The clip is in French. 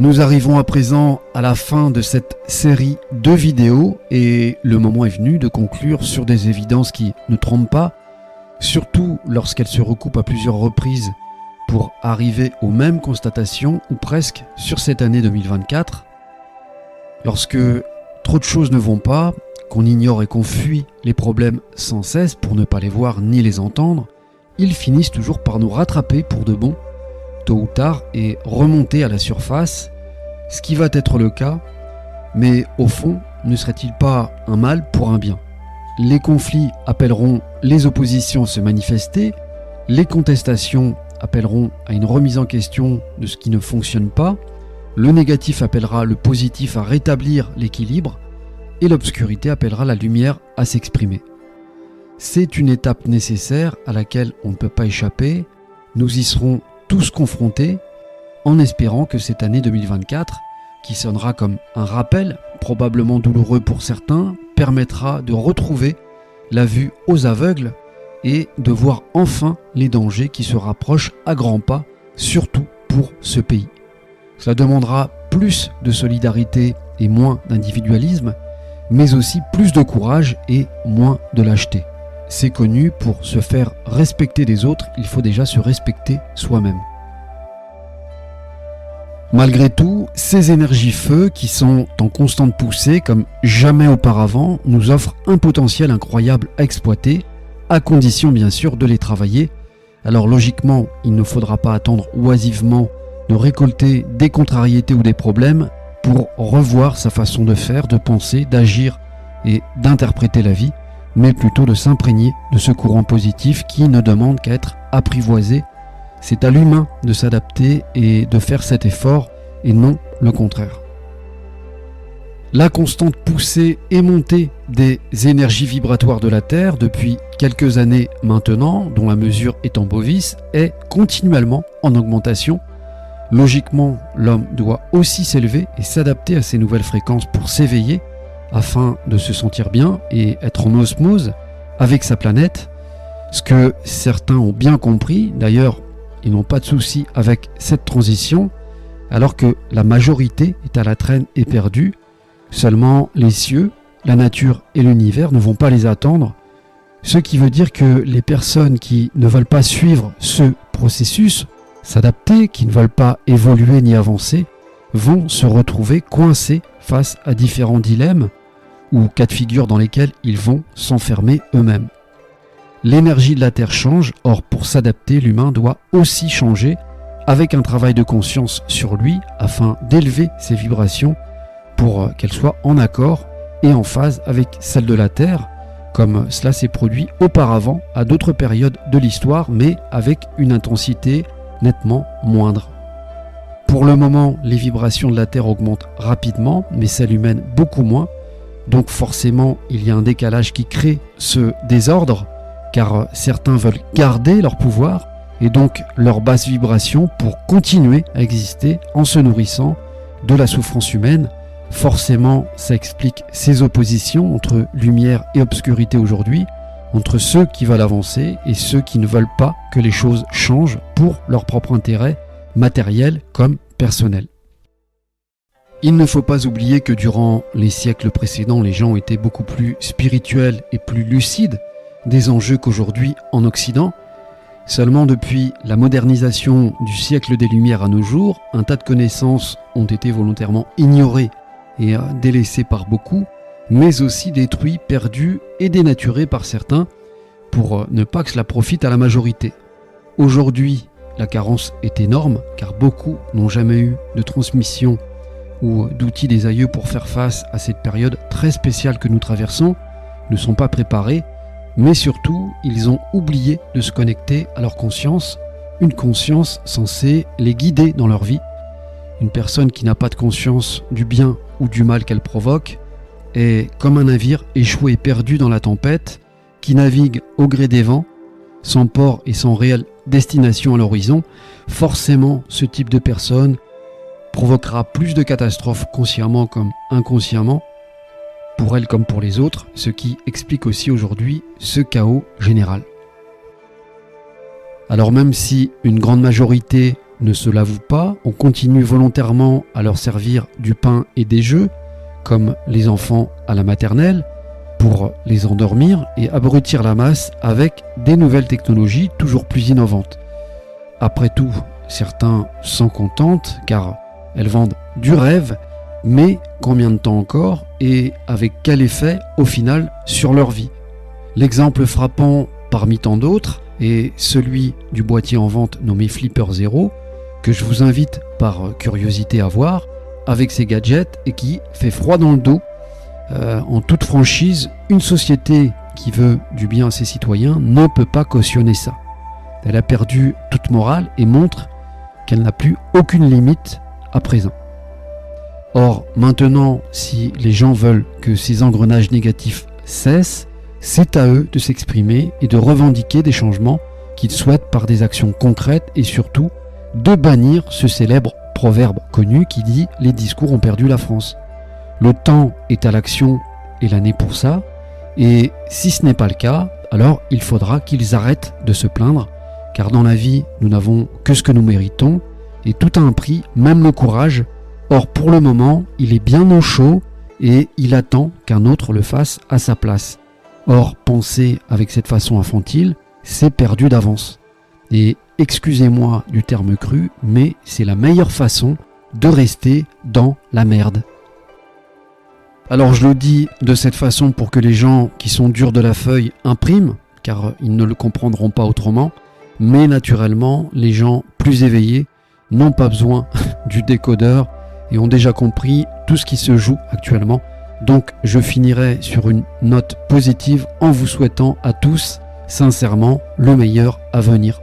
Nous arrivons à présent à la fin de cette série de vidéos et le moment est venu de conclure sur des évidences qui ne trompent pas, surtout lorsqu'elles se recoupent à plusieurs reprises pour arriver aux mêmes constatations ou presque sur cette année 2024. Lorsque trop de choses ne vont pas, qu'on ignore et qu'on fuit les problèmes sans cesse pour ne pas les voir ni les entendre, ils finissent toujours par nous rattraper pour de bon, tôt ou tard, et remonter à la surface, ce qui va être le cas, mais au fond, ne serait-il pas un mal pour un bien ? Les conflits appelleront les oppositions à se manifester, les contestations appelleront à une remise en question de ce qui ne fonctionne pas, le négatif appellera le positif à rétablir l'équilibre, et l'obscurité appellera la lumière à s'exprimer. C'est une étape nécessaire à laquelle on ne peut pas échapper, nous y serons tous confrontés, en espérant que cette année 2024, qui sonnera comme un rappel, probablement douloureux pour certains, permettra de retrouver la vue aux aveugles et de voir enfin les dangers qui se rapprochent à grands pas, surtout pour ce pays. Cela demandera plus de solidarité et moins d'individualisme, mais aussi plus de courage et moins de lâcheté. C'est connu, pour se faire respecter des autres, il faut déjà se respecter soi-même. Malgré tout, ces énergies feu qui sont en constante poussée comme jamais auparavant nous offrent un potentiel incroyable à exploiter, à condition bien sûr de les travailler. Alors logiquement, il ne faudra pas attendre oisivement de récolter des contrariétés ou des problèmes pour revoir sa façon de faire, de penser, d'agir et d'interpréter la vie, mais plutôt de s'imprégner de ce courant positif qui ne demande qu'à être apprivoisé. C'est à l'humain de s'adapter et de faire cet effort, et non le contraire. La constante poussée et montée des énergies vibratoires de la Terre depuis quelques années maintenant, dont la mesure est en bovis, est continuellement en augmentation. Logiquement, l'homme doit aussi s'élever et s'adapter à ces nouvelles fréquences pour s'éveiller, afin de se sentir bien et être en osmose avec sa planète, ce que certains ont bien compris. D'ailleurs, ils n'ont pas de souci avec cette transition, alors que la majorité est à la traîne et perdue. Seulement les cieux, la nature et l'univers ne vont pas les attendre, ce qui veut dire que les personnes qui ne veulent pas suivre ce processus, s'adapter, qui ne veulent pas évoluer ni avancer, vont se retrouver coincés face à différents dilemmes ou cas de figure dans lesquels ils vont s'enfermer eux-mêmes. L'énergie de la Terre change, or pour s'adapter, l'humain doit aussi changer avec un travail de conscience sur lui afin d'élever ses vibrations pour qu'elles soient en accord et en phase avec celles de la Terre, comme cela s'est produit auparavant à d'autres périodes de l'histoire, mais avec une intensité nettement moindre. Pour le moment, les vibrations de la Terre augmentent rapidement, mais celles humaines beaucoup moins. Donc forcément, il y a un décalage qui crée ce désordre, car certains veulent garder leur pouvoir et donc leur basse vibration pour continuer à exister en se nourrissant de la souffrance humaine. Forcément, ça explique ces oppositions entre lumière et obscurité aujourd'hui, entre ceux qui veulent avancer et ceux qui ne veulent pas que les choses changent pour leur propre intérêt, matériel comme personnel. Il ne faut pas oublier que durant les siècles précédents, les gens étaient beaucoup plus spirituels et plus lucides des enjeux qu'aujourd'hui en Occident. Seulement depuis la modernisation du siècle des Lumières à nos jours, un tas de connaissances ont été volontairement ignorées et délaissées par beaucoup, mais aussi détruites, perdues et dénaturées par certains pour ne pas que cela profite à la majorité. Aujourd'hui, la carence est énorme car beaucoup n'ont jamais eu de transmission ou d'outils des aïeux pour faire face à cette période très spéciale que nous traversons, ne sont pas préparés, mais surtout, ils ont oublié de se connecter à leur conscience, une conscience censée les guider dans leur vie. Une personne qui n'a pas de conscience du bien ou du mal qu'elle provoque est comme un navire échoué et perdu dans la tempête, qui navigue au gré des vents, sans port et sans réelle destination à l'horizon. Forcément, ce type de personne provoquera plus de catastrophes consciemment comme inconsciemment, pour elle comme pour les autres, ce qui explique aussi aujourd'hui ce chaos général. Alors même si une grande majorité ne se l'avouent pas, on continue volontairement à leur servir du pain et des jeux, comme les enfants à la maternelle, pour les endormir et abrutir la masse avec des nouvelles technologies toujours plus innovantes. Après tout, certains s'en contentent car elles vendent du rêve, mais combien de temps encore et avec quel effet au final sur leur vie? L'exemple frappant parmi tant d'autres est celui du boîtier en vente nommé Flipper Zero, que je vous invite par curiosité à voir avec ses gadgets et qui fait froid dans le dos. En toute franchise, une société qui veut du bien à ses citoyens ne peut pas cautionner ça. Elle a perdu toute morale et montre qu'elle n'a plus aucune limite à présent. Or, maintenant, si les gens veulent que ces engrenages négatifs cessent, c'est à eux de s'exprimer et de revendiquer des changements qu'ils souhaitent par des actions concrètes et surtout de bannir ce célèbre proverbe connu qui dit « les discours ont perdu la France ». Le temps est à l'action et l'année pour ça, et si ce n'est pas le cas, alors il faudra qu'ils arrêtent de se plaindre, car dans la vie, nous n'avons que ce que nous méritons, et tout a un prix, même le courage. Or pour le moment, il est bien au chaud, et il attend qu'un autre le fasse à sa place. Or, penser avec cette façon infantile, c'est perdu d'avance. Et excusez-moi du terme cru, mais c'est la meilleure façon de rester dans la merde. Alors je le dis de cette façon pour que les gens qui sont durs de la feuille impriment, car ils ne le comprendront pas autrement, mais naturellement, les gens plus éveillés n'ont pas besoin du décodeur et ont déjà compris tout ce qui se joue actuellement. Donc je finirai sur une note positive en vous souhaitant à tous sincèrement le meilleur à venir